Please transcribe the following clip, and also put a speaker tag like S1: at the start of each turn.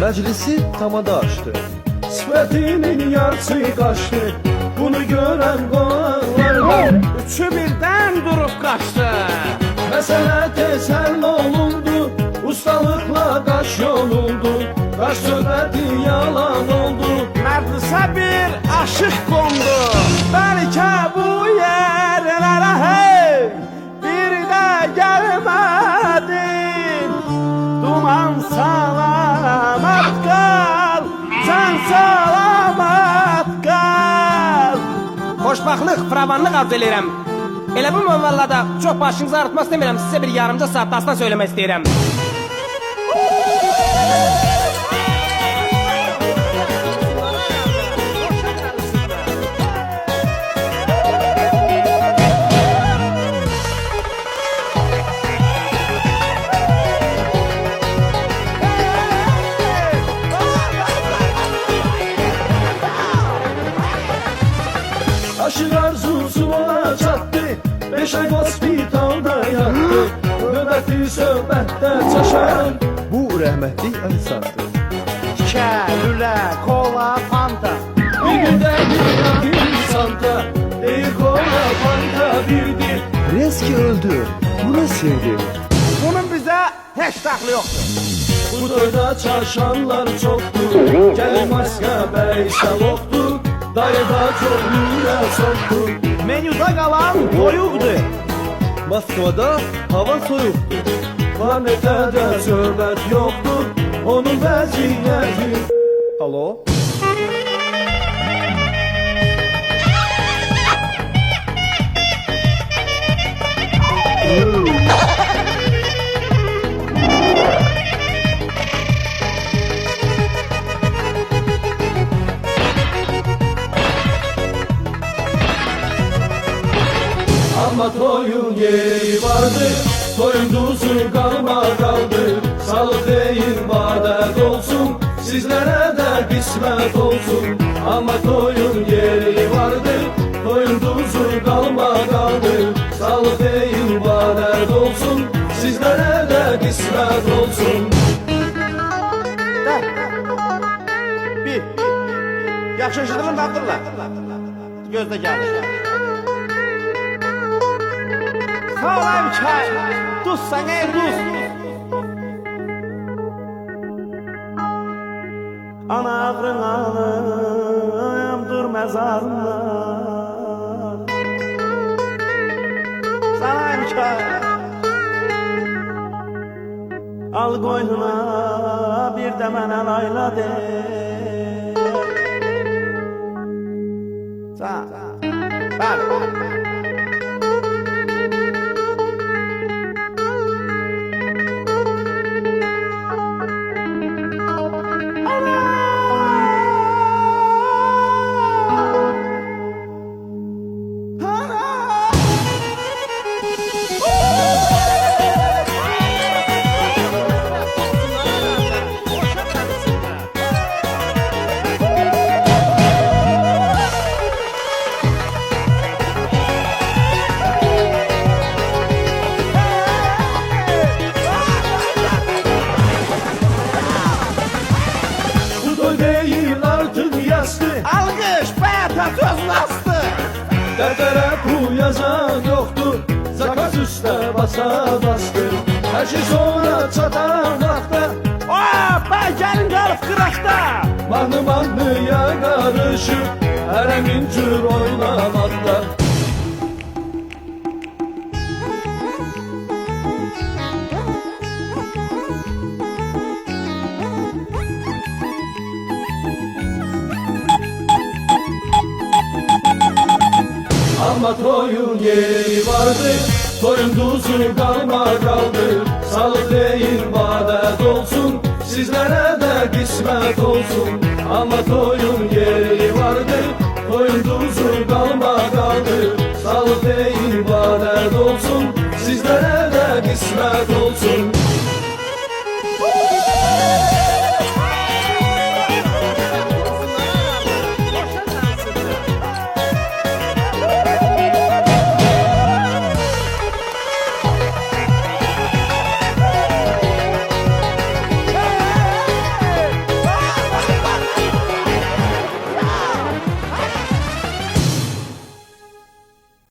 S1: məclisi tamada açdı.
S2: Sifətinin yarısı qaçdı, bunu görən qonaqlar
S3: Üçü birdən durub qaçdı.
S2: Məsələ tez həll olundu, ustalıqla qaş yolundu, qaş söhbəti yalan oldu.
S3: Məclisə bir aşıq qondu. Bəlkə bu yerlərə hey, bir də gəlmədin. Duman salamat qal, sən salamat qal. Xoşbaxtlıq, firavanlıq arzu eləyirəm. Elə bu mövvallada çox başınızı ağrıtmaq istəmirəm. Sizə bir yarımca saat dastan söyləmək istəyirəm.
S2: Aşıq arzusu ona çatdı, 5 ay hospitalda yattı. Növbəti söhbətdə çaşan
S1: Bu rəhmətli Əlisandır.
S3: Tikə, lülə, kola, fanta.
S2: bir gündə bir insanda deyir kola fanta birdir.
S1: Reski öldü. Bu ne sevdi?
S3: Bunun bizə heç dəxli yoxdur.
S2: Bu toyda çarşanlar çoxdur, gəlin maska bəy savokdur. Dayıda çox lülə soktu.
S3: Menyuda qalan toyuqdur.
S1: Moskvada hava soyuqdur.
S2: Planetədə söhbət yoxdur, onun vəziyyəti.
S1: Alo?
S2: Amma toyun yeri vardı, toyun duzu qalma qaldı. Sağlıq deyil badət olsun, sizlərə də qismət olsun. Amma toyun yeri vardı, toyun duzu qalma qaldı. Sağlıq deyil badət olsun, sizlərə də qismət olsun.
S3: Bir. Yaxşı eşidilir Abdullah. Gözdə gəlir. Salam çay. Duzsan ey duz. Ana ağrın ağrım dur məzarımda. Salam çay. Al qoynuna bir də mənə layla de. Sağ. Bəli. Alqış, bəyətə sözün astı.
S2: Dərdərə bu yazan yoxdur, zakaz üstə basa bastı. Hər şey sonra çatan vaxtda,
S3: Bəy gəlin qalıb qıraqda.
S2: mahnıya qarışıb, hərəmin cür oynamakta. Amma toyun yeri vardı, toyun duzu qalma qaldı. Sağlıq deyil badət olsun, sizlərə də qismət olsun. Amma toyun yeri vardı, toyun duzu qalma qaldı. Sağlıq deyil